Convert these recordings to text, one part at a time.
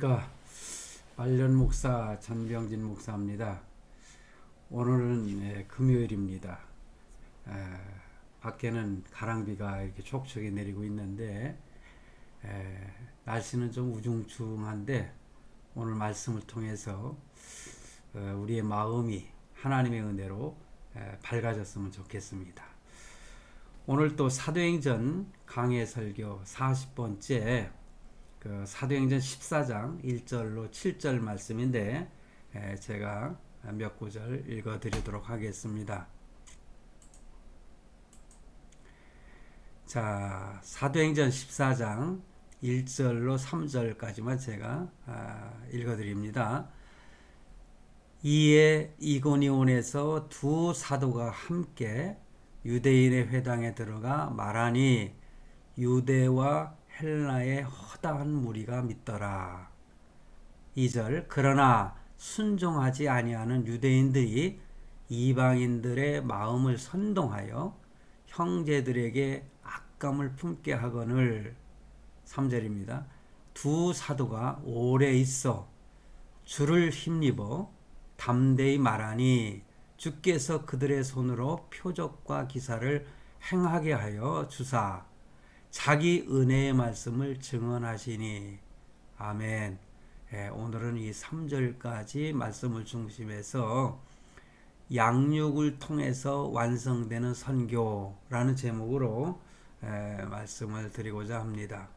안녕하십니까. 말년 목사 전병진 목사입니다. 오늘은 금요일입니다. 에, 밖에는 가랑비가 이렇게 촉촉이 내리고 있는데 날씨는 좀 우중충한데 오늘 말씀을 통해서 우리의 마음이 하나님의 은혜로 밝아졌으면 좋겠습니다. 오늘 또 사도행전 강해 설교 40번째 사도행전 14장 1절로 7절 말씀인데 제가 몇 구절 읽어드리도록 하겠습니다. 자, 사도행전 14장 1절로 3절까지만 제가 읽어드립니다. 이에 이고니온에서 두 사도가 함께 유대인의 회당에 들어가 말하니 유대와 헬라의 허다한 무리가 믿더라. 2절 그러나 순종하지 아니하는 유대인들이 이방인들의 마음을 선동하여 형제들에게 악감을 품게 하거늘. 3절입니다. 두 사도가 오래 있어 주를 힘입어 담대히 말하니 주께서 그들의 손으로 표적과 기사를 행하게 하여 주사 자기 은혜의 말씀을 증언하시니. 아멘. 오늘은 이 3절까지 말씀을 중심해서 양육을 통해서 완성되는 선교라는 제목으로 말씀을 드리고자 합니다.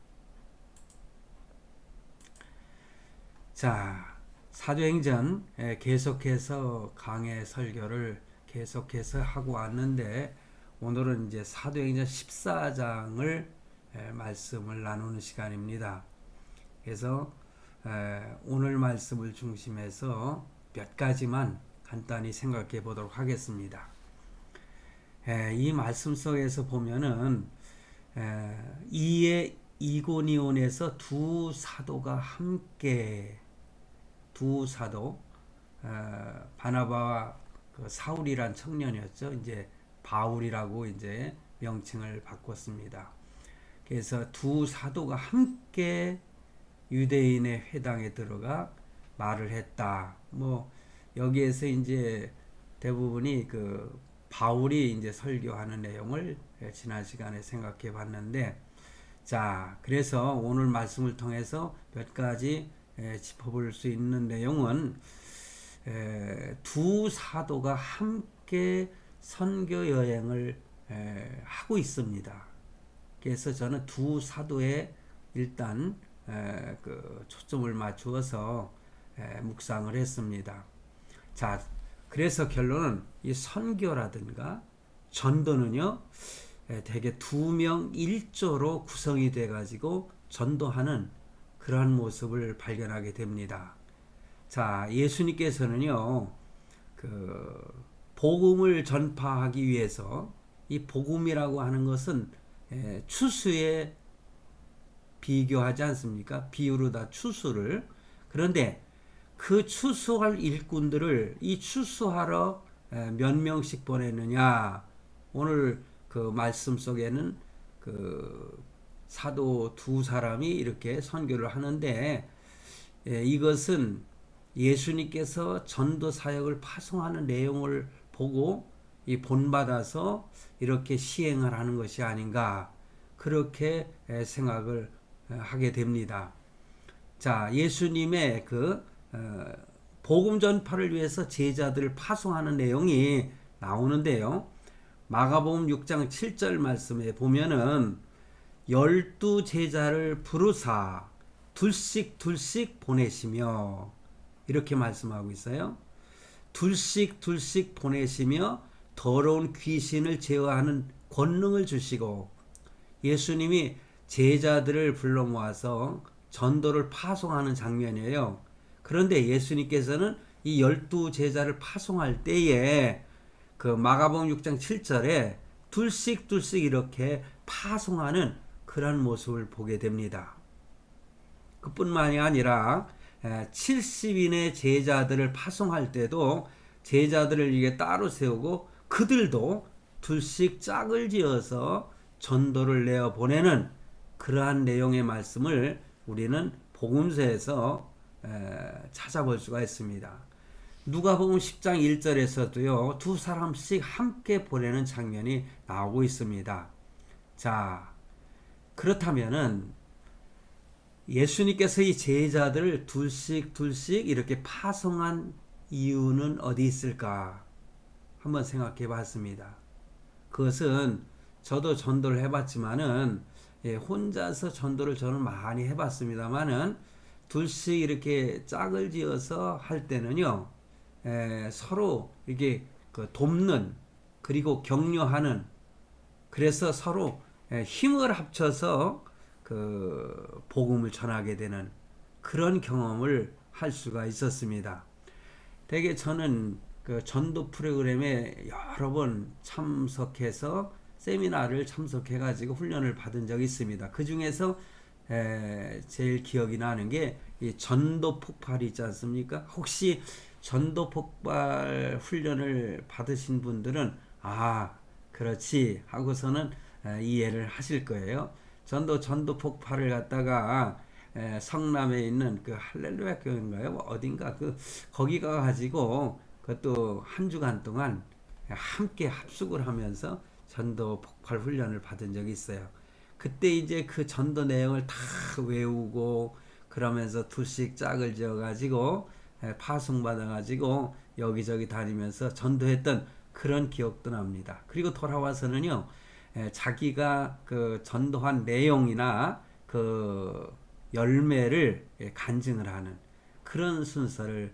자, 사도행전 계속해서 강해 설교를 계속해서 하고 왔는데 오늘은 이제 사도행전 14장을 말씀을 나누는 시간입니다. 그래서 오늘 말씀을 중심해서 몇 가지만 간단히 생각해 보도록 하겠습니다. 이 말씀 속에서 보면은 이에 이고니온에서 두 사도가 함께 두 사도 바나바와 사울이란 청년이었죠. 이제 바울이라고 이제 명칭을 바꿨습니다. 그래서 두 사도가 함께 유대인의 회당에 들어가 말을 했다. 뭐 여기에서 이제 대부분이 바울이 이제 설교하는 내용을 지난 시간에 생각해 봤는데, 자, 그래서 오늘 말씀을 통해서 몇 가지 짚어볼 수 있는 내용은 두 사도가 함께 선교 여행을 하고 있습니다. 그래서 저는 두 사도에 일단 초점을 맞추어서 묵상을 했습니다. 자, 그래서 결론은 이 선교라든가 전도는요, 대개 2명 1조로 구성이 돼가지고 전도하는 그러한 모습을 발견하게 됩니다. 자, 예수님께서는요, 복음을 전파하기 위해서 이 복음이라고 하는 것은 추수에 비교하지 않습니까? 비유로 다 추수를. 그런데 그 추수할 일꾼들을 이 추수하러 몇 명씩 보냈느냐? 오늘 말씀 속에는 사도 두 사람이 이렇게 선교를 하는데 이것은 예수님께서 전도 사역을 파송하는 내용을 보고 본받아서 이렇게 시행을 하는 것이 아닌가, 그렇게 생각을 하게 됩니다. 자, 예수님의 복음 전파를 위해서 제자들을 파송하는 내용이 나오는데요. 마가복음 6장 7절 말씀에 보면은 12 제자를 부르사 둘씩 보내시며, 이렇게 말씀하고 있어요. 둘씩 보내시며 더러운 귀신을 제어하는 권능을 주시고, 예수님이 제자들을 불러 모아서 전도를 파송하는 장면이에요. 그런데 예수님께서는 이 12 제자를 파송할 때에 마가복음 6장 7절에 둘씩 이렇게 파송하는 그런 모습을 보게 됩니다. 그뿐만이 아니라 70인의 제자들을 파송할 때도 제자들을 이게 따로 세우고 그들도 둘씩 짝을 지어서 전도를 내어 보내는 그러한 내용의 말씀을 우리는 복음서에서 찾아볼 수가 있습니다. 누가복음 10장 1절에서도요. 두 사람씩 함께 보내는 장면이 나오고 있습니다. 자, 그렇다면은 예수님께서 이 제자들을 둘씩 이렇게 파송한 이유는 어디 있을까? 한번 생각해 봤습니다. 그것은 저도 전도를 해봤지만은 혼자서 전도를 저는 많이 해봤습니다만은 둘씩 이렇게 짝을 지어서 할 때는요 서로 이게 그 돕는 그리고 격려하는 그래서 서로 힘을 합쳐서 그 복음을 전하게 되는 그런 경험을 할 수가 있었습니다. 대개 저는 그 전도 프로그램에 여러 번 참석해서 세미나를 참석해가지고 훈련을 받은 적이 있습니다. 그 중에서 제일 기억이 나는 게 이 전도 폭발이 있지 않습니까? 혹시 전도 폭발 훈련을 받으신 분들은 그렇지 하고서는 이해를 하실 거예요. 전도 폭발을 갖다가 성남에 있는 그 할렐루야 교회인가요? 어딘가 거기 가가지고 그것도 한 주간 동안 함께 합숙을 하면서 전도 폭발 훈련을 받은 적이 있어요. 그때 이제 그 전도 내용을 다 외우고 그러면서 둘씩 짝을 지어가지고 파송받아가지고 여기저기 다니면서 전도했던 그런 기억도 납니다. 그리고 돌아와서는요, 자기가 그 전도한 내용이나 그 열매를 간증을 하는 그런 순서를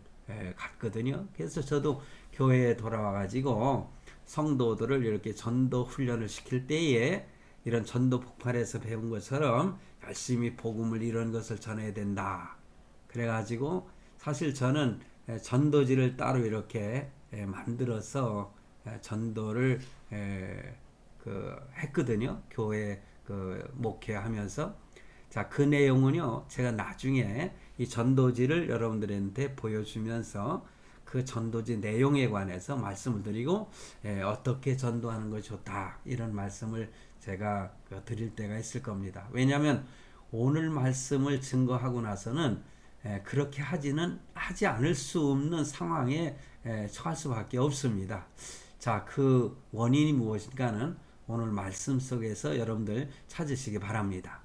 갔거든요. 그래서 저도 교회에 돌아와가지고 성도들을 이렇게 전도 훈련을 시킬 때에 이런 전도 폭발에서 배운 것처럼 열심히 복음을 이런 것을 전해야 된다. 그래가지고 사실 저는 전도지를 따로 이렇게 만들어서 전도를 했거든요. 교회 목회하면서. 자, 그 내용은요, 제가 나중에 이 전도지를 여러분들한테 보여주면서 그 전도지 내용에 관해서 말씀을 드리고, 어떻게 전도하는 것이 좋다. 이런 말씀을 제가 드릴 때가 있을 겁니다. 왜냐하면 오늘 말씀을 증거하고 나서는 그렇게 하지 않을 수 없는 상황에 처할 수밖에 없습니다. 자, 그 원인이 무엇인가는 오늘 말씀 속에서 여러분들 찾으시기 바랍니다.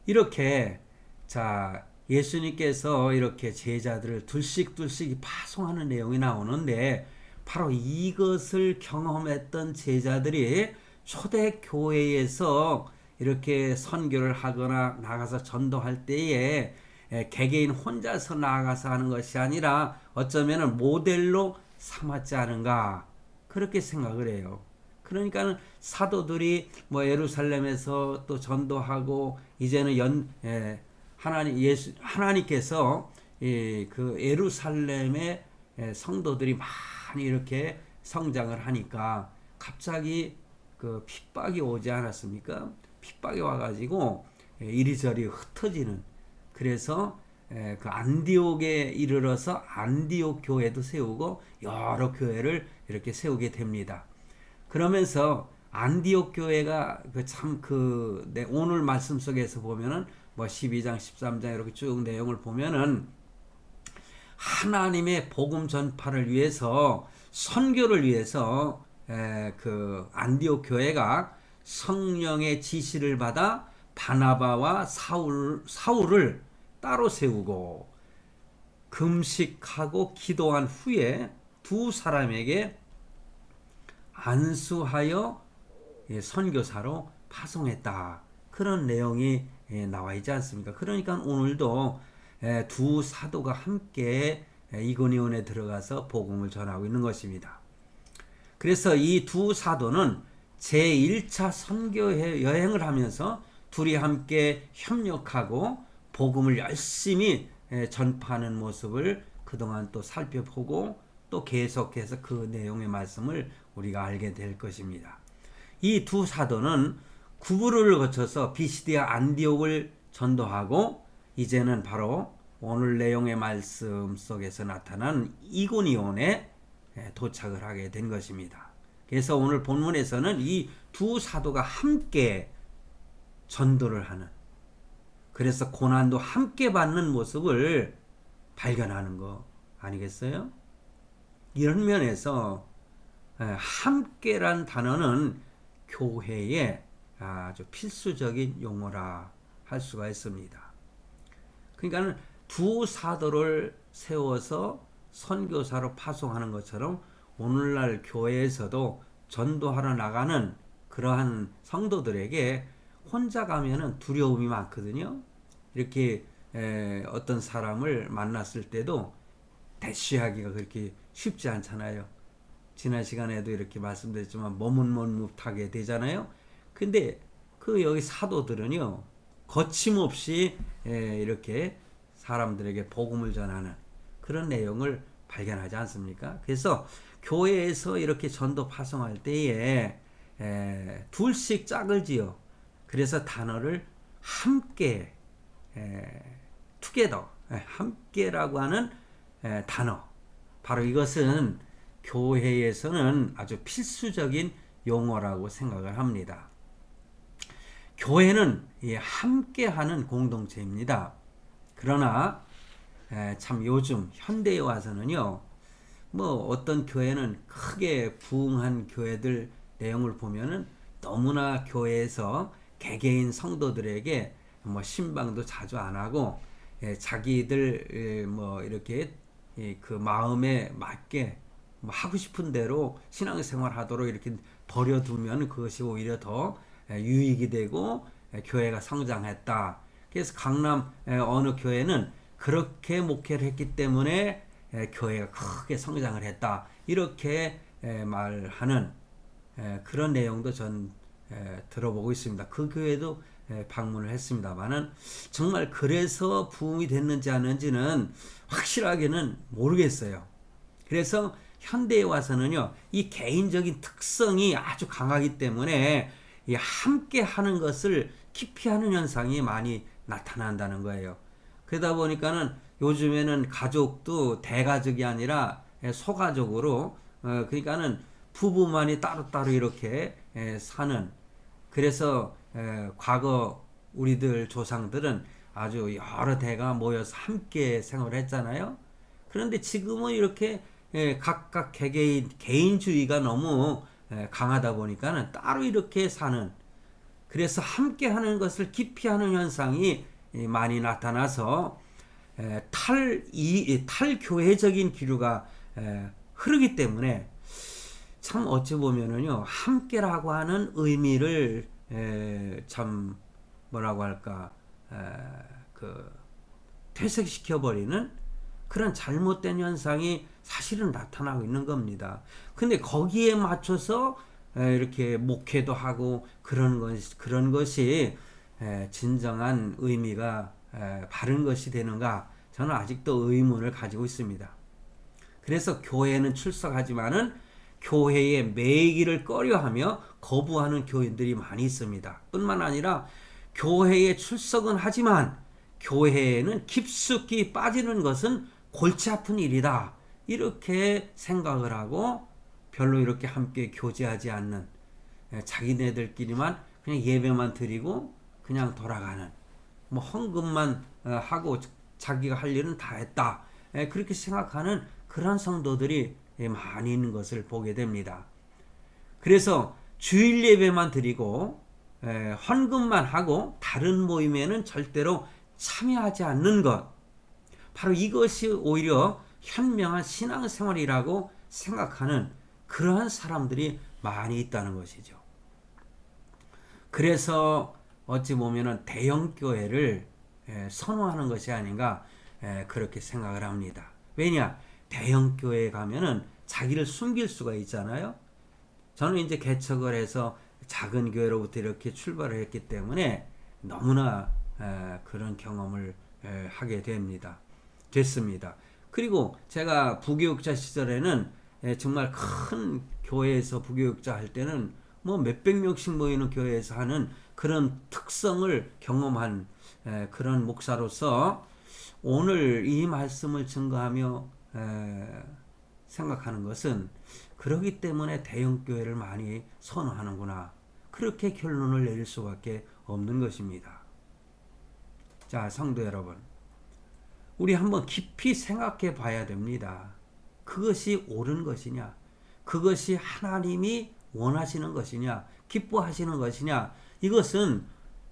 이렇게 자 예수님께서 이렇게 제자들을 둘씩 파송하는 내용이 나오는데 바로 이것을 경험했던 제자들이 초대교회에서 이렇게 선교를 하거나 나가서 전도할 때에 개개인 혼자서 나가서 하는 것이 아니라 어쩌면 모델로 삼았지 않은가 그렇게 생각을 해요. 그러니까는 사도들이 예루살렘에서 또 전도하고 이제는 하나님께서 그 예루살렘의 성도들이 많이 이렇게 성장을 하니까 갑자기 그 핍박이 오지 않았습니까? 핍박이 와가지고 이리저리 흩어지는 그래서 그 안디옥에 이르러서 안디옥 교회도 세우고 여러 교회를 이렇게 세우게 됩니다. 그러면서 안디옥 교회가 오늘 말씀 속에서 보면은 12장, 13장 이렇게 쭉 내용을 보면은 하나님의 복음 전파를 위해서 선교를 위해서 그 안디옥 교회가 성령의 지시를 받아 바나바와 사울을 따로 세우고 금식하고 기도한 후에 두 사람에게 안수하여 선교사로 파송했다. 그런 내용이 나와 있지 않습니까? 그러니까 오늘도 두 사도가 함께 이고니온에 들어가서 복음을 전하고 있는 것입니다. 그래서 이 두 사도는 제1차 선교 여행을 하면서 둘이 함께 협력하고 복음을 열심히 전파하는 모습을 그동안 또 살펴보고 또 계속해서 그 내용의 말씀을 우리가 알게 될 것입니다. 이 두 사도는 구부를 거쳐서 비시디아 안디옥을 전도하고 이제는 바로 오늘 내용의 말씀 속에서 나타난 이고니온에 도착을 하게 된 것입니다. 그래서 오늘 본문에서는 이 두 사도가 함께 전도를 하는 그래서 고난도 함께 받는 모습을 발견하는 거 아니겠어요? 이런 면에서 함께란 단어는 교회의 아주 필수적인 용어라 할 수가 있습니다. 그러니까 두 사도를 세워서 선교사로 파송하는 것처럼 오늘날 교회에서도 전도하러 나가는 그러한 성도들에게 혼자 가면은 두려움이 많거든요. 이렇게 어떤 사람을 만났을 때도 대쉬하기가 그렇게 쉽지 않잖아요. 지난 시간에도 이렇게 말씀드렸지만 머뭇머뭇하게 되잖아요. 근데 그 여기 사도들은요, 거침없이 이렇게 사람들에게 복음을 전하는 그런 내용을 발견하지 않습니까? 그래서 교회에서 이렇게 전도 파송할 때에 둘씩 짝을 지어 그래서 단어를 함께 투게더 함께라고 하는 단어, 바로 이것은 교회에서는 아주 필수적인 용어라고 생각을 합니다. 교회는 함께하는 공동체입니다. 그러나 참 요즘 현대에 와서는요, 뭐 어떤 교회는 크게 부흥한 교회들 내용을 보면은 너무나 교회에서 개개인 성도들에게 뭐 신방도 자주 안 하고 자기들 뭐 이렇게 그 마음에 맞게 뭐 하고 싶은 대로 신앙생활 하도록 이렇게 버려두면 그것이 오히려 더 유익이 되고 교회가 성장했다. 그래서 강남 어느 교회는 그렇게 목회를 했기 때문에 교회가 크게 성장을 했다. 이렇게 말하는 그런 내용도 전 들어보고 있습니다. 그 교회도 방문을 했습니다만은 정말 그래서 부흥이 됐는지 아닌지는 확실하게는 모르겠어요. 그래서 현대에 와서는요, 이 개인적인 특성이 아주 강하기 때문에 이 함께 하는 것을 기피하는 현상이 많이 나타난다는 거예요. 그러다 보니까는 요즘에는 가족도 대가족이 아니라 소가족으로 그러니까는 부부만이 따로따로 이렇게 사는, 그래서 과거 우리들 조상들은 아주 여러 대가 모여서 함께 생활했잖아요. 그런데 지금은 이렇게 각각 개인주의가 너무 강하다 보니까는 따로 이렇게 사는, 그래서 함께 하는 것을 기피하는 현상이 많이 나타나서 탈교회적인 기류가 흐르기 때문에 참 어찌 보면은요, 함께라고 하는 의미를 참 뭐라고 할까 그 퇴색시켜 버리는 그런 잘못된 현상이 사실은 나타나고 있는 겁니다. 근데 거기에 맞춰서 이렇게 목회도 하고 그런 것이 진정한 의미가 바른 것이 되는가, 저는 아직도 의문을 가지고 있습니다. 그래서 교회는 출석하지만은 교회에 매이기를 꺼려하며 거부하는 교인들이 많이 있습니다. 뿐만 아니라 교회에 출석은 하지만 교회에는 깊숙이 빠지는 것은 골치 아픈 일이다, 이렇게 생각을 하고 별로 이렇게 함께 교제하지 않는, 자기네들끼리만 그냥 예배만 드리고 그냥 돌아가는, 뭐 헌금만 하고 자기가 할 일은 다 했다, 그렇게 생각하는 그런 성도들이 많이 있는 것을 보게 됩니다. 그래서 주일 예배만 드리고 헌금만 하고 다른 모임에는 절대로 참여하지 않는 것, 바로 이것이 오히려 현명한 신앙생활이라고 생각하는 그러한 사람들이 많이 있다는 것이죠. 그래서 어찌 보면 대형교회를 선호하는 것이 아닌가 그렇게 생각을 합니다. 왜냐? 대형교회에 가면은 자기를 숨길 수가 있잖아요. 저는 이제 개척을 해서 작은 교회로부터 이렇게 출발을 했기 때문에 너무나 그런 경험을 하게 됐습니다. 그리고 제가 부교육자 시절에는 정말 큰 교회에서 부교육자 할 때는 뭐 몇백 명씩 모이는 교회에서 하는 그런 특성을 경험한 그런 목사로서 오늘 이 말씀을 증거하며 생각하는 것은 그러기 때문에 대형교회를 많이 선호하는구나, 그렇게 결론을 내릴 수밖에 없는 것입니다. 자, 성도 여러분, 우리 한번 깊이 생각해 봐야 됩니다. 그것이 옳은 것이냐? 그것이 하나님이 원하시는 것이냐? 기뻐하시는 것이냐? 이것은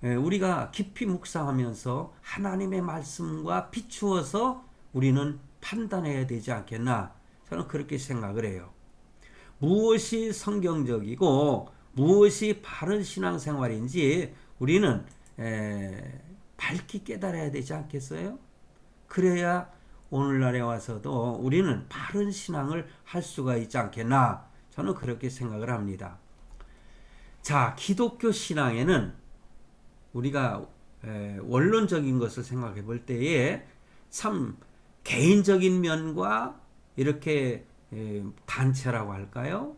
우리가 깊이 묵상하면서 하나님의 말씀과 비추어서 우리는 판단해야 되지 않겠나? 저는 그렇게 생각을 해요. 무엇이 성경적이고 무엇이 바른 신앙생활인지 우리는 밝히 깨달아야 되지 않겠어요? 그래야 오늘날에 와서도 우리는 바른 신앙을 할 수가 있지 않겠나? 저는 그렇게 생각을 합니다. 자, 기독교 신앙에는 우리가 원론적인 것을 생각해 볼 때에 참 개인적인 면과 이렇게 단체라고 할까요?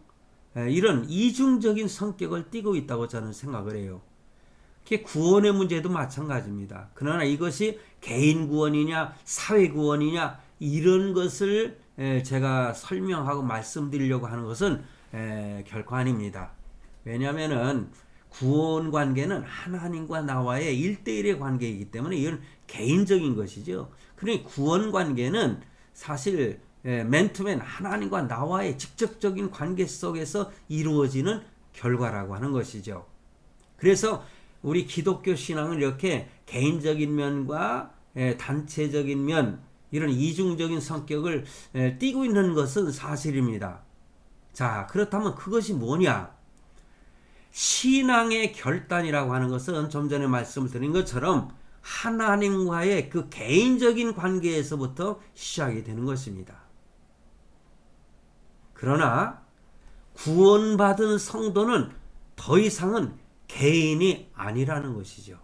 이런 이중적인 성격을 띠고 있다고 저는 생각을 해요. 구원의 문제도 마찬가지입니다. 그러나 이것이 개인 구원이냐 사회 구원이냐 이런 것을 제가 설명하고 말씀드리려고 하는 것은 결코 아닙니다. 왜냐하면 구원 관계는 하나님과 나와의 1대1의 관계이기 때문에 이건 개인적인 것이죠. 그러니 구원 관계는 사실 맨투맨 하나님과 나와의 직접적인 관계 속에서 이루어지는 결과라고 하는 것이죠. 그래서 우리 기독교 신앙은 이렇게 개인적인 면과 단체적인 면 이런 이중적인 성격을 띠고 있는 것은 사실입니다. 자, 그렇다면 그것이 뭐냐? 신앙의 결단이라고 하는 것은 좀 전에 말씀을 드린 것처럼 하나님과의 그 개인적인 관계에서부터 시작이 되는 것입니다. 그러나 구원받은 성도는 더 이상은 개인이 아니라는 것이죠.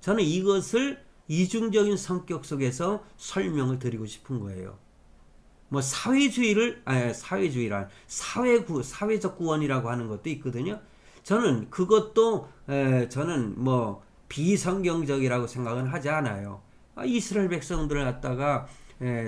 저는 이것을 이중적인 성격 속에서 설명을 드리고 싶은 거예요. 뭐 사회적 구원이라고 하는 것도 있거든요. 저는 그것도 저는 뭐 비성경적이라고 생각은 하지 않아요. 이스라엘 백성들을 갖다가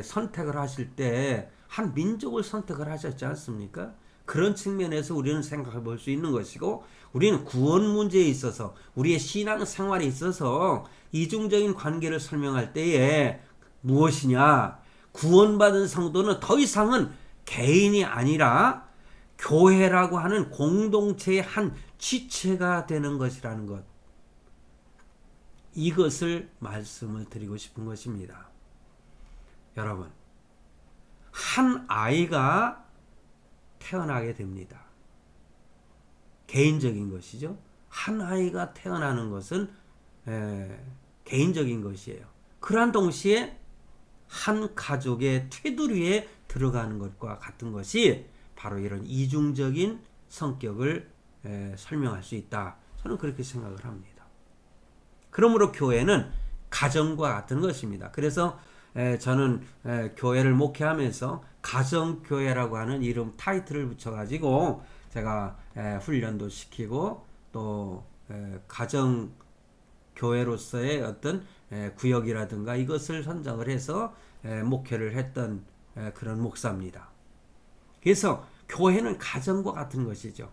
선택을 하실 때 한 민족을 선택을 하셨지 않습니까? 그런 측면에서 우리는 생각해 볼 수 있는 것이고, 우리는 구원 문제에 있어서 우리의 신앙 생활에 있어서 이중적인 관계를 설명할 때에 무엇이냐? 구원받은 성도는 더 이상은 개인이 아니라 교회라고 하는 공동체의 한 지체가 되는 것이라는 것. 이것을 말씀을 드리고 싶은 것입니다. 여러분, 한 아이가 태어나게 됩니다. 개인적인 것이죠. 한 아이가 태어나는 것은 개인적인 것이에요. 그러한 동시에 한 가족의 테두리에 들어가는 것과 같은 것이 바로 이런 이중적인 성격을 설명할 수 있다. 저는 그렇게 생각을 합니다. 그러므로 교회는 가정과 같은 것입니다. 그래서 저는 교회를 목회하면서 가정교회라고 하는 이름 타이틀을 붙여가지고 제가 훈련도 시키고 또 가정교회로서의 어떤 구역이라든가 이것을 선정을 해서 목회를 했던 그런 목사입니다. 그래서 교회는 가정과 같은 것이죠.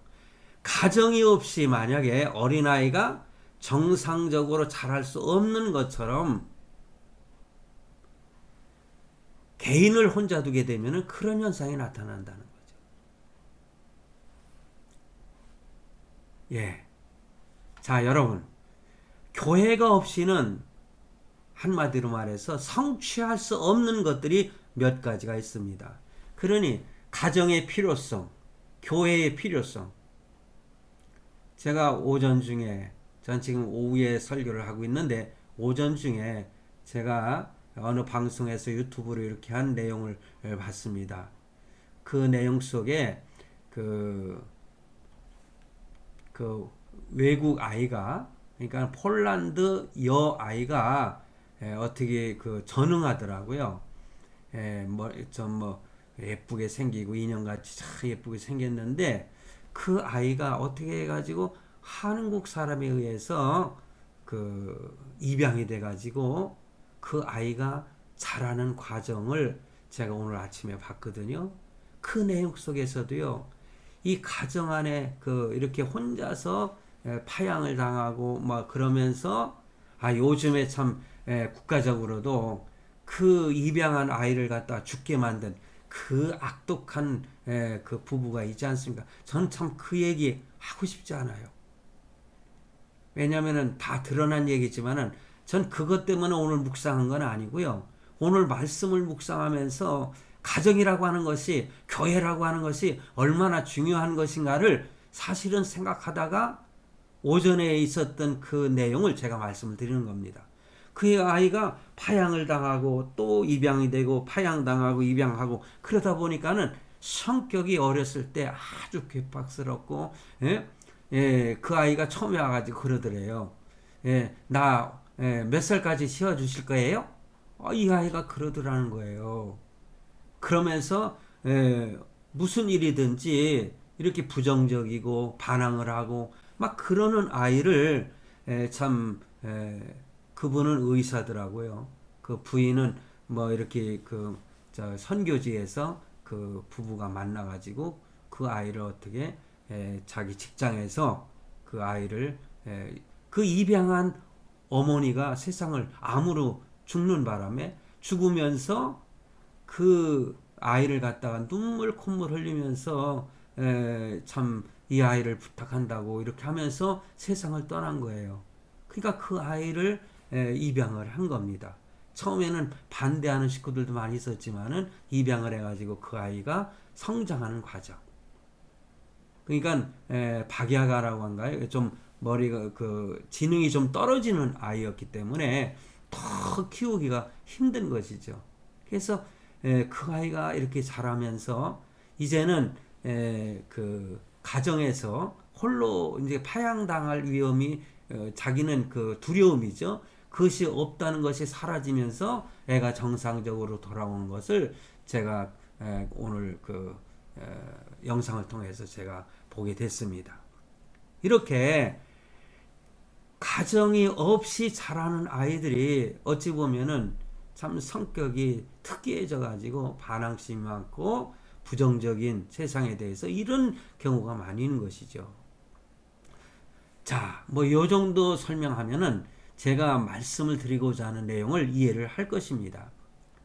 가정이 없이 만약에 어린아이가 정상적으로 자랄 수 없는 것처럼 개인을 혼자 두게 되면 그런 현상이 나타난다는 거죠. 예. 자, 여러분. 교회가 없이는 한마디로 말해서 성취할 수 없는 것들이 몇 가지가 있습니다. 그러니 가정의 필요성, 교회의 필요성. 제가 오전 중에, 전 지금 오후에 설교를 하고 있는데 오전 중에 제가 어느 방송에서 유튜브로 이렇게 한 내용을 봤습니다. 그 내용 속에 그 외국 아이가, 그러니까 폴란드 여 아이가 어떻게 전응하더라고요. 좀 예쁘게 생기고 인형같이 참 예쁘게 생겼는데 그 아이가 어떻게 해가지고 한국 사람에 의해서 입양이 돼가지고 그 아이가 자라는 과정을 제가 오늘 아침에 봤거든요. 그 내용 속에서도요, 이 가정 안에 이렇게 혼자서 파양을 당하고 막 그러면서 요즘에 참 국가적으로도 그 입양한 아이를 갖다 죽게 만든 그 악독한 그 부부가 있지 않습니까? 저는 참 그 얘기 하고 싶지 않아요. 왜냐하면은 다 드러난 얘기지만은 전 그것 때문에 오늘 묵상한 건 아니고요. 오늘 말씀을 묵상하면서 가정이라고 하는 것이, 교회라고 하는 것이 얼마나 중요한 것인가를 사실은 생각하다가 오전에 있었던 그 내용을 제가 말씀을 드리는 겁니다. 그 아이가 파양을 당하고 또 입양이 되고 파양당하고 입양하고 그러다 보니까는 성격이 어렸을 때 아주 괴팍스럽고, 그 아이가 처음에 와가지고 그러더래요. 나 몇 살까지 씌워주실 거예요? 이 아이가 그러더라는 거예요. 그러면서 무슨 일이든지 이렇게 부정적이고 반항을 하고 막 그러는 아이를 참 그분은 의사더라고요. 그 부인은 뭐 이렇게 그 선교지에서 그 부부가 만나가지고 그 아이를 어떻게 자기 직장에서 그 아이를 그 입양한 어머니가 세상을 암으로 죽는 바람에 죽으면서 그 아이를 갖다가 눈물 콧물 흘리면서 참 이 아이를 부탁한다고 이렇게 하면서 세상을 떠난 거예요. 그러니까 그 아이를 입양을 한 겁니다. 처음에는 반대하는 식구들도 많이 있었지만은 입양을 해가지고 그 아이가 성장하는 과정. 그러니까 박야가라고 한가요? 좀 머리가 그 지능이 좀 떨어지는 아이였기 때문에 더 키우기가 힘든 것이죠. 그래서 그 아이가 이렇게 자라면서 이제는 그 가정에서 홀로 이제 파양당할 위험이 자기는 그 두려움이죠. 그것이 없다는 것이 사라지면서 애가 정상적으로 돌아온 것을 제가 오늘 그 영상을 통해서 제가 보게 됐습니다. 이렇게 가정이 없이 자라는 아이들이 어찌 보면은 참 성격이 특이해져 가지고 반항심이 많고 부정적인 세상에 대해서 이런 경우가 많이 있는 것이죠. 자, 뭐 요 정도 설명하면은 제가 말씀을 드리고자 하는 내용을 이해를 할 것입니다.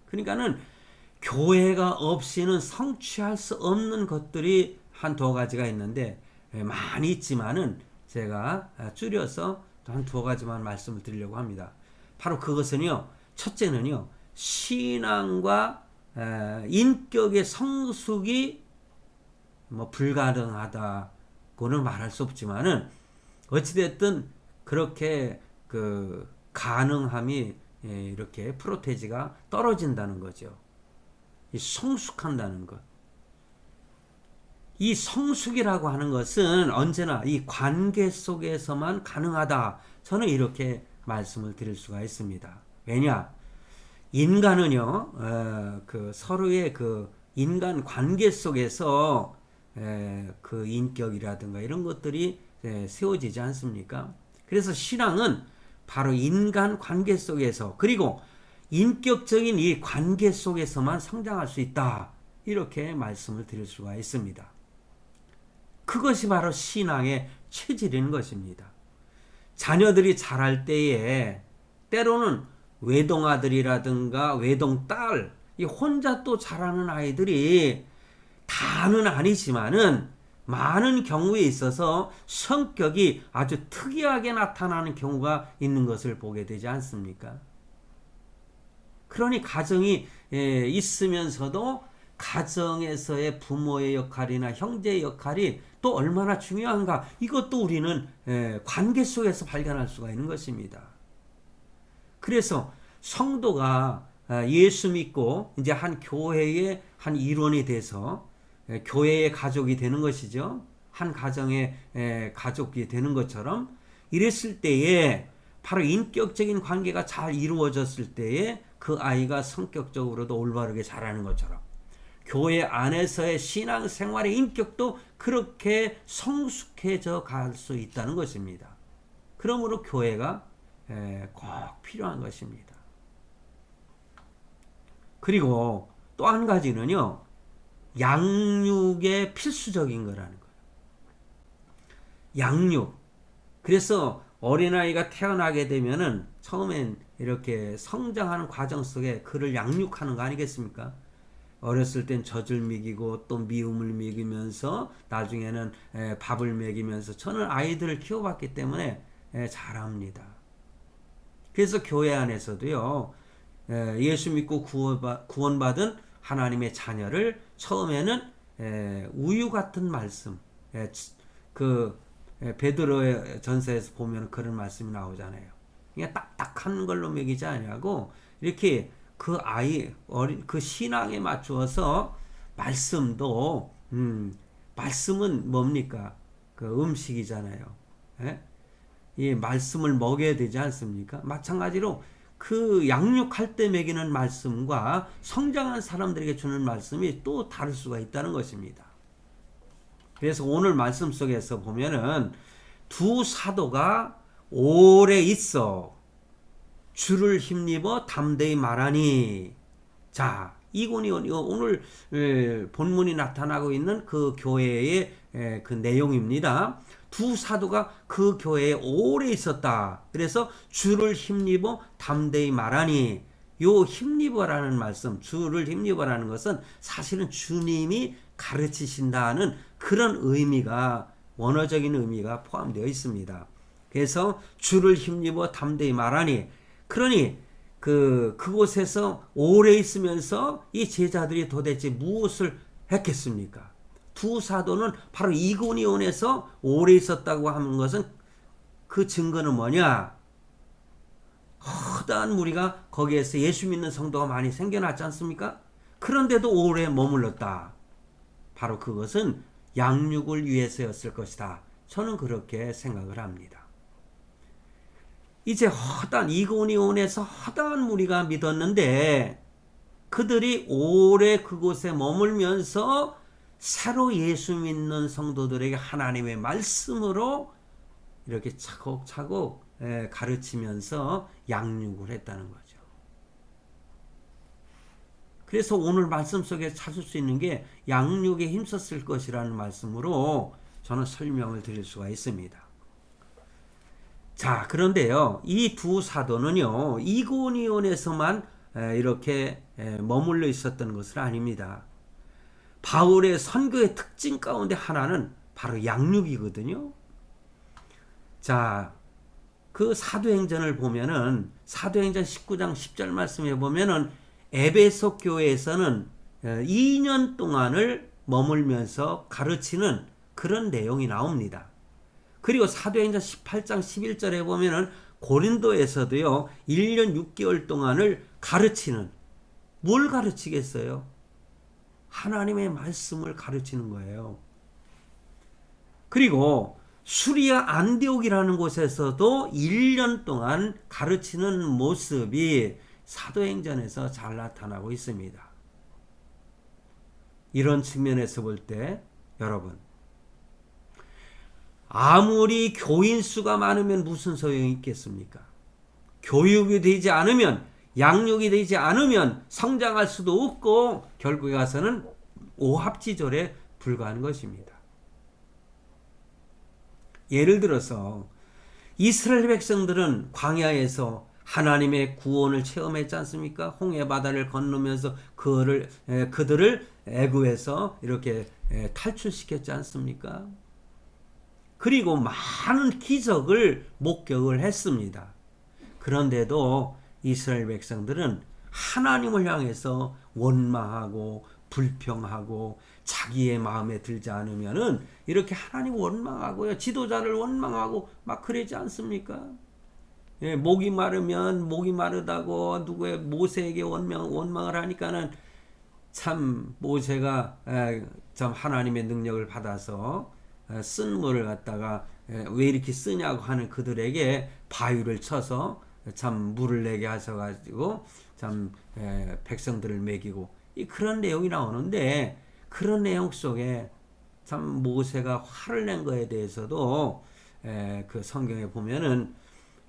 그러니까는 교회가 없이는 성취할 수 없는 것들이 한두 가지가 있는데 많이 있지만은 제가 줄여서 한 두 가지만 말씀을 드리려고 합니다. 바로 그것은요. 첫째는요. 신앙과 인격의 성숙이 뭐 불가능하다고는 말할 수 없지만은 어찌됐든 그렇게 그 가능함이 이렇게 프로테지가 떨어진다는 거죠. 이 성숙한다는 것. 이 성숙이라고 하는 것은 언제나 이 관계 속에서만 가능하다. 저는 이렇게 말씀을 드릴 수가 있습니다. 왜냐? 인간은요, 그 서로의 그 인간 관계 속에서 그 인격이라든가 이런 것들이 세워지지 않습니까? 그래서 신앙은 바로 인간 관계 속에서 그리고 인격적인 이 관계 속에서만 성장할 수 있다. 이렇게 말씀을 드릴 수가 있습니다. 그것이 바로 신앙의 체질인 것입니다. 자녀들이 자랄 때에 때로는 외동아들이라든가 외동딸, 이 혼자 또 자라는 아이들이 다는 아니지만은 많은 경우에 있어서 성격이 아주 특이하게 나타나는 경우가 있는 것을 보게 되지 않습니까? 그러니 가정이 있으면서도 가정에서의 부모의 역할이나 형제의 역할이 또 얼마나 중요한가, 이것도 우리는 관계 속에서 발견할 수가 있는 것입니다. 그래서 성도가 예수 믿고 이제 한 교회의 한 일원이 돼서 교회의 가족이 되는 것이죠. 한 가정의 가족이 되는 것처럼 이랬을 때에 바로 인격적인 관계가 잘 이루어졌을 때에 그 아이가 성격적으로도 올바르게 자라는 것처럼 교회 안에서의 신앙생활의 인격도 그렇게 성숙해져 갈 수 있다는 것입니다. 그러므로 교회가 꼭 필요한 것입니다. 그리고 또 한 가지는요. 양육에 필수적인 거라는 거예요. 양육. 그래서 어린아이가 태어나게 되면은 처음엔 이렇게 성장하는 과정 속에 그를 양육하는 거 아니겠습니까? 어렸을 땐 젖을 먹이고 또 미움을 먹이면서 나중에는 밥을 먹이면서 저는 아이들을 키워봤기 때문에 잘합니다. 그래서 교회 안에서도요, 예수 믿고 구원받은 하나님의 자녀를 처음에는 우유 같은 말씀, 그 베드로의 전서에서 보면 그런 말씀이 나오잖아요. 그냥 딱딱한 걸로 먹이지 아니하고 이렇게 그 그 신앙에 맞추어서 말씀도 말씀은 뭡니까? 그 음식이잖아요. 예? 이 말씀을 먹여야 되지 않습니까? 마찬가지로 그 양육할 때 먹이는 말씀과 성장한 사람들에게 주는 말씀이 또 다를 수가 있다는 것입니다. 그래서 오늘 말씀 속에서 보면은 두 사도가 오래 있어 주를 힘입어 담대히 말하니. 자, 이군이 오늘 본문이 나타나고 있는 그 교회의 그 내용입니다. 두 사도가 그 교회에 오래 있었다. 그래서 주를 힘입어 담대히 말하니. 요 힘입어라는 말씀, 주를 힘입어라는 것은 사실은 주님이 가르치신다는 그런 의미가, 원어적인 의미가 포함되어 있습니다. 그래서 주를 힘입어 담대히 말하니. 그러니 그곳에서 오래 있으면서 이 제자들이 도대체 무엇을 했겠습니까? 두 사도는 바로 이고니온에서 오래 있었다고 하는 것은 그 증거는 뭐냐? 허다한 무리가 거기에서 예수 믿는 성도가 많이 생겨났지 않습니까? 그런데도 오래 머물렀다. 바로 그것은 양육을 위해서였을 것이다. 저는 그렇게 생각을 합니다. 이제 이고니온에서 허다한 무리가 믿었는데 그들이 오래 그곳에 머물면서 새로 예수 믿는 성도들에게 하나님의 말씀으로 이렇게 차곡차곡 가르치면서 양육을 했다는 거죠. 그래서 오늘 말씀 속에 찾을 수 있는 게 양육에 힘썼을 것이라는 말씀으로 저는 설명을 드릴 수가 있습니다. 자, 그런데요, 이 두 사도는요, 이고니온에서만 이렇게 머물러 있었던 것은 아닙니다. 바울의 선교의 특징 가운데 하나는 바로 양육이거든요. 자, 그 사도행전을 보면은, 사도행전 19장 10절 말씀에 보면은, 에베소 교회에서는 2년 동안을 머물면서 가르치는 그런 내용이 나옵니다. 그리고 사도행전 18장 11절에 보면은 고린도에서도요 1년 6개월 동안을 가르치는, 뭘 가르치겠어요? 하나님의 말씀을 가르치는 거예요. 그리고 수리아 안디옥이라는 곳에서도 1년 동안 가르치는 모습이 사도행전에서 잘 나타나고 있습니다. 이런 측면에서 볼 때 여러분, 아무리 교인 수가 많으면 무슨 소용이 있겠습니까? 교육이 되지 않으면, 양육이 되지 않으면 성장할 수도 없고 결국에 가서는 오합지졸에 불과한 것입니다. 예를 들어서 이스라엘 백성들은 광야에서 하나님의 구원을 체험했지 않습니까? 홍해 바다를 건너면서 그들을 애굽에서 이렇게 탈출시켰지 않습니까? 그리고 많은 기적을 목격을 했습니다. 그런데도 이스라엘 백성들은 하나님을 향해서 원망하고 불평하고 자기의 마음에 들지 않으면은 이렇게 하나님 원망하고요, 지도자를 원망하고 막 그러지 않습니까? 예, 목이 마르면 목이 마르다고 누구의 모세에게 원망을 하니까는 참 모세가 참 하나님의 능력을 받아서 쓴 물을 갖다가 왜 이렇게 쓰냐고 하는 그들에게 바위를 쳐서 참 물을 내게 하셔가지고 참 백성들을 먹이고, 그런 내용이 나오는데, 그런 내용 속에 참 모세가 화를 낸 거에 대해서도 그 성경에 보면은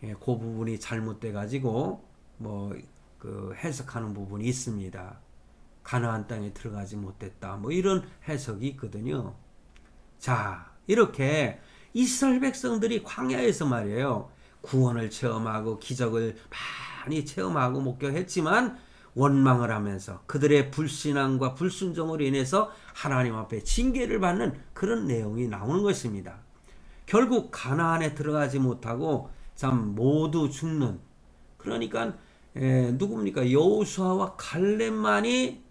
그 부분이 잘못돼 가지고 뭐 그 해석하는 부분이 있습니다. 가나안 땅에 들어가지 못했다, 뭐 이런 해석이 있거든요. 자, 이렇게 이스라엘 백성들이 광야에서 말이에요, 구원을 체험하고 기적을 많이 체험하고 목격했지만 원망을 하면서 그들의 불신앙과 불순종으로 인해서 하나님 앞에 징계를 받는 그런 내용이 나오는 것입니다. 결국 가나안에 들어가지 못하고 참 모두 죽는, 그러니까 누굽니까? 여호수아와 갈렙만이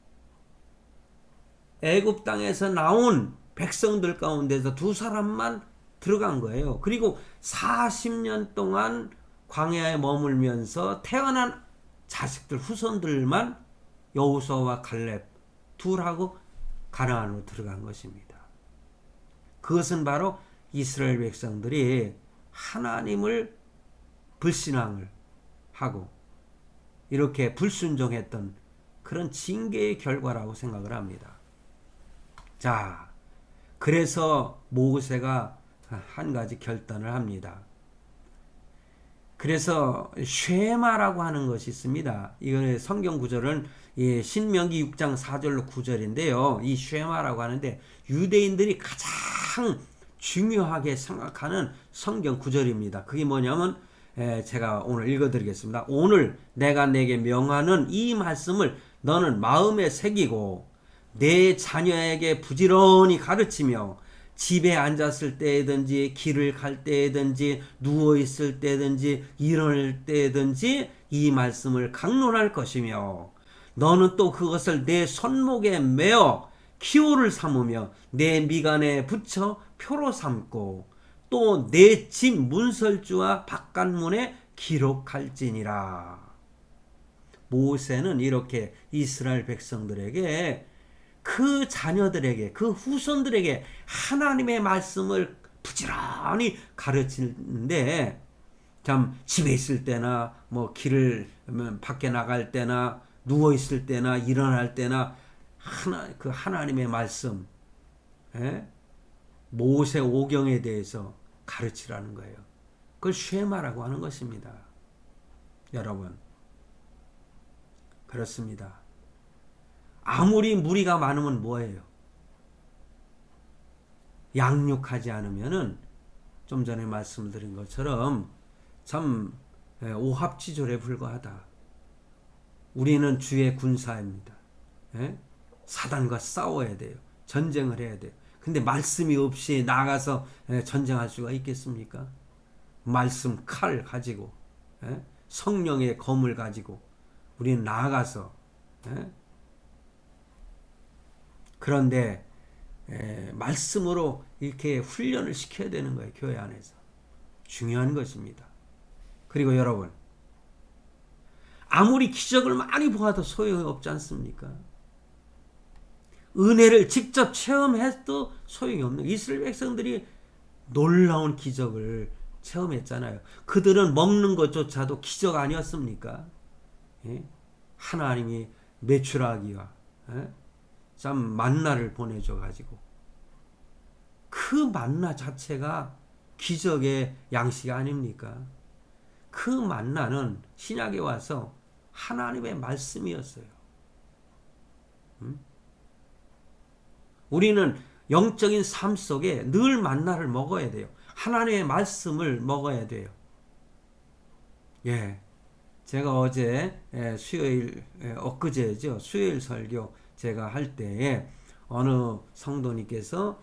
애굽 땅에서 나온 백성들 가운데서 두 사람만 들어간 거예요. 그리고 40년 동안 광야에 머물면서 태어난 자식들 후손들만 여호수아와 갈렙 둘하고 가나안으로 들어간 것입니다. 그것은 바로 이스라엘 백성들이 하나님을 불신앙을 하고 이렇게 불순종했던 그런 징계의 결과라고 생각을 합니다. 자, 그래서 모세가 한 가지 결단을 합니다. 그래서 쉐마라고 하는 것이 있습니다. 이거 성경 구절은 신명기 6장 4절로 9절인데요. 이 쉐마라고 하는데 유대인들이 가장 중요하게 생각하는 성경 구절입니다. 그게 뭐냐면 제가 오늘 읽어드리겠습니다. 오늘 내가 내게 명하는 이 말씀을 너는 마음에 새기고 내 자녀에게 부지런히 가르치며 집에 앉았을 때든지 길을 갈 때든지 누워 있을 때든지 일어날 때든지 이 말씀을 강론할 것이며 너는 또 그것을 내 손목에 메어 기호를 삼으며 내 미간에 붙여 표로 삼고 또 내 집 문설주와 바깥문에 기록할지니라. 모세는 이렇게 이스라엘 백성들에게 그 자녀들에게 그 후손들에게 하나님의 말씀을 부지런히 가르치는데 참 집에 있을 때나 뭐 길을 밖에 나갈 때나 누워 있을 때나 일어날 때나 그 하나님의 말씀 모세 오경에 대해서 가르치라는 거예요. 그걸 쉐마라고 하는 것입니다. 여러분 그렇습니다. 아무리 무리가 많으면 뭐예요? 양육하지 않으면은 좀 전에 말씀드린 것처럼 참 오합지졸에 불과하다. 우리는 주의 군사입니다. 사단과 싸워야 돼요. 전쟁을 해야 돼요. 근데 말씀이 없이 나가서 전쟁할 수가 있겠습니까? 말씀 칼 가지고 성령의 검을 가지고 우리는 나아가서 그런데 말씀으로 이렇게 훈련을 시켜야 되는 거예요. 교회 안에서. 중요한 것입니다. 그리고 여러분 아무리 기적을 많이 보아도 소용이 없지 않습니까? 은혜를 직접 체험해도 소용이 없는 이스라엘 백성들이 놀라운 기적을 체험했잖아요. 그들은 먹는 것조차도 기적 아니었습니까? 하나님이 메추라기와 참 만나를 보내줘 가지고 그 만나 자체가 기적의 양식 아닙니까? 그 만나는 신약에 와서 하나님의 말씀이었어요. 우리는 영적인 삶 속에 늘 만나를 먹어야 돼요. 하나님의 말씀을 먹어야 돼요. 제가 어제 수요일 엊그제죠. 수요일 설교 제가 할 때에 어느 성도님께서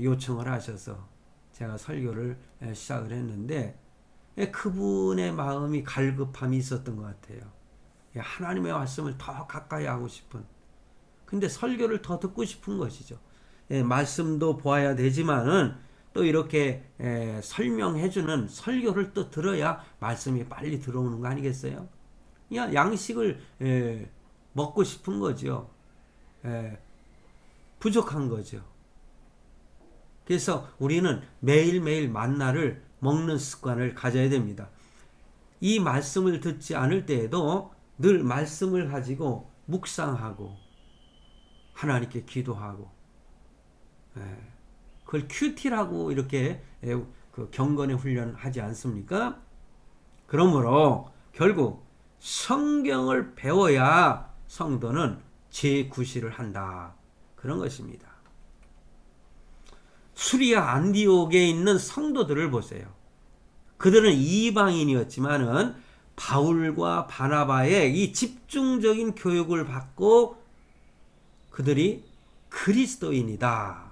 요청을 하셔서 제가 설교를 시작을 했는데 그분의 마음이 갈급함이 있었던 것 같아요. 하나님의 말씀을 더 가까이 하고 싶은, 근데 설교를 더 듣고 싶은 것이죠. 말씀도 보아야 되지만은 또 이렇게 설명해주는 설교를 또 들어야 말씀이 빨리 들어오는 거 아니겠어요? 그냥 양식을 먹고 싶은 거죠. 부족한 거죠. 그래서 우리는 매일매일 만나를 먹는 습관을 가져야 됩니다. 이 말씀을 듣지 않을 때에도 늘 말씀을 가지고 묵상하고 하나님께 기도하고 그걸 큐티라고 이렇게 그 경건의 훈련하지 않습니까? 그러므로 결국 성경을 배워야 성도는 재구실을 한다. 그런 것입니다. 수리아 안디옥에 있는 성도들을 보세요. 그들은 이방인이었지만은 바울과 바나바의 이 집중적인 교육을 받고 그들이 그리스도인이다.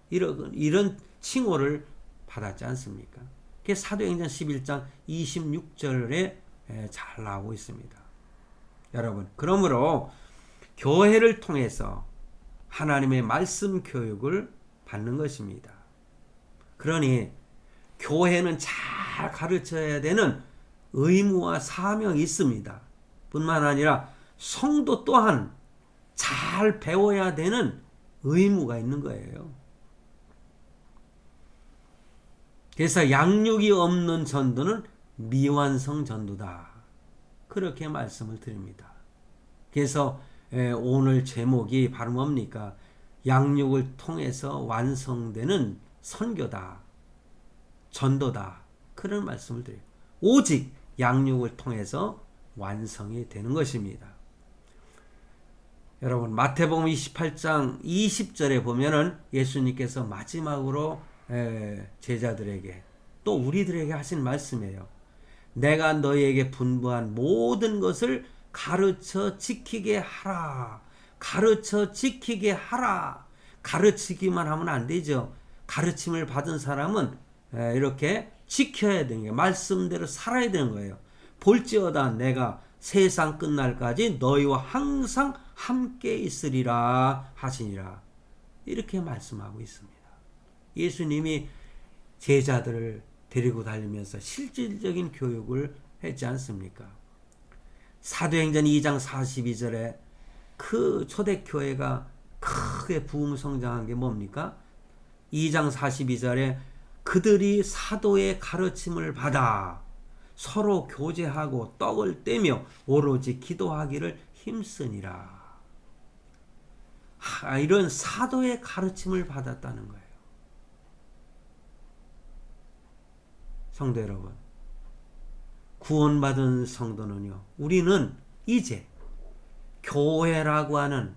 이런 칭호를 받았지 않습니까? 그게 사도행전 11장 26절에 잘 나오고 있습니다. 여러분, 그러므로 교회를 통해서 하나님의 말씀 교육을 받는 것입니다. 그러니 교회는 잘 가르쳐야 되는 의무와 사명이 있습니다. 뿐만 아니라 성도 또한 잘 배워야 되는 의무가 있는 거예요. 그래서 양육이 없는 전도는 미완성 전도다. 그렇게 말씀을 드립니다. 그래서 오늘 제목이 바로 뭡니까? 양육을 통해서 완성되는 선교다. 전도다. 그런 말씀을 드려요. 오직 양육을 통해서 완성이 되는 것입니다. 여러분, 마태복음 28장 20절에 보면은 예수님께서 마지막으로 제자들에게 또 우리들에게 하신 말씀이에요. 내가 너희에게 분부한 모든 것을 가르쳐 지키게 하라. 가르쳐 지키게 하라. 가르치기만 하면 안 되죠. 가르침을 받은 사람은 이렇게 지켜야 되는 거예요. 말씀대로 살아야 되는 거예요. 볼지어다 내가 세상 끝날까지 너희와 항상 함께 있으리라 하시니라. 이렇게 말씀하고 있습니다. 예수님이 제자들을 데리고 다니면서 실질적인 교육을 했지 않습니까? 사도행전 2장 42절에 그 초대교회가 크게 부흥 성장한 게 뭡니까? 2장 42절에 그들이 사도의 가르침을 받아 서로 교제하고 떡을 떼며 오로지 기도하기를 힘쓰니라. 이런 사도의 가르침을 받았다는 거예요. 성도 여러분, 구원받은 성도는요, 우리는 이제 교회라고 하는,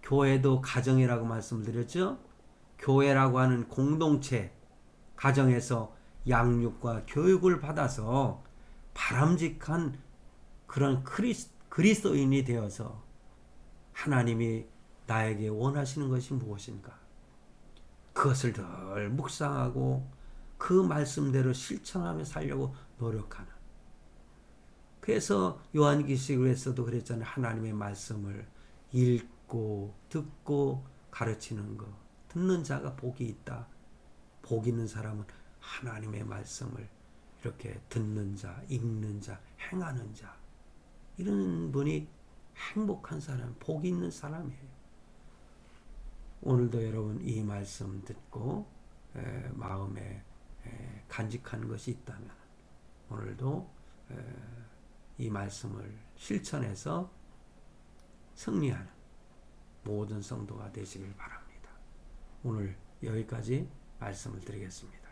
교회도 가정이라고 말씀을 드렸죠? 교회라고 하는 공동체, 가정에서 양육과 교육을 받아서 바람직한 그런 그리스도인이 되어서 하나님이 나에게 원하시는 것이 무엇인가? 그것을 늘 묵상하고 그 말씀대로 실천하며 살려고 노력하는. 그래서 요한계시록에서도 그랬잖아요. 하나님의 말씀을 읽고 듣고 가르치는 것. 듣는 자가 복이 있다. 복 있는 사람은 하나님의 말씀을 이렇게 듣는 자, 읽는 자, 행하는 자. 이런 분이 행복한 사람, 복 있는 사람이에요. 오늘도 여러분 이 말씀 듣고 마음에 간직하는 것이 있다면 오늘도 이 말씀을 실천해서 승리하는 모든 성도가 되시길 바랍니다. 오늘 여기까지 말씀을 드리겠습니다.